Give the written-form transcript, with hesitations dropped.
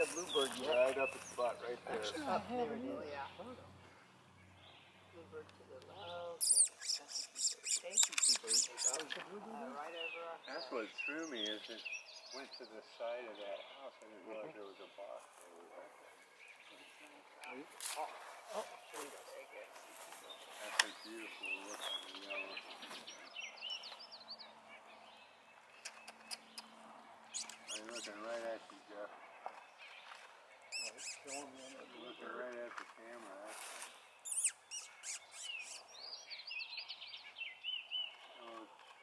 a bluebird yet. Right up the spot, right there. Actually, I Up there haven't it is. really Yeah. Bluebird to the left. Thank you, bluebird. Right over our That's what threw me is it went to the side of that house. I didn't realize there was a box over there. Oh, there you go. That's a beautiful looking yellow. I'm looking right at you, Jeff. showing me I'm looking right at the camera.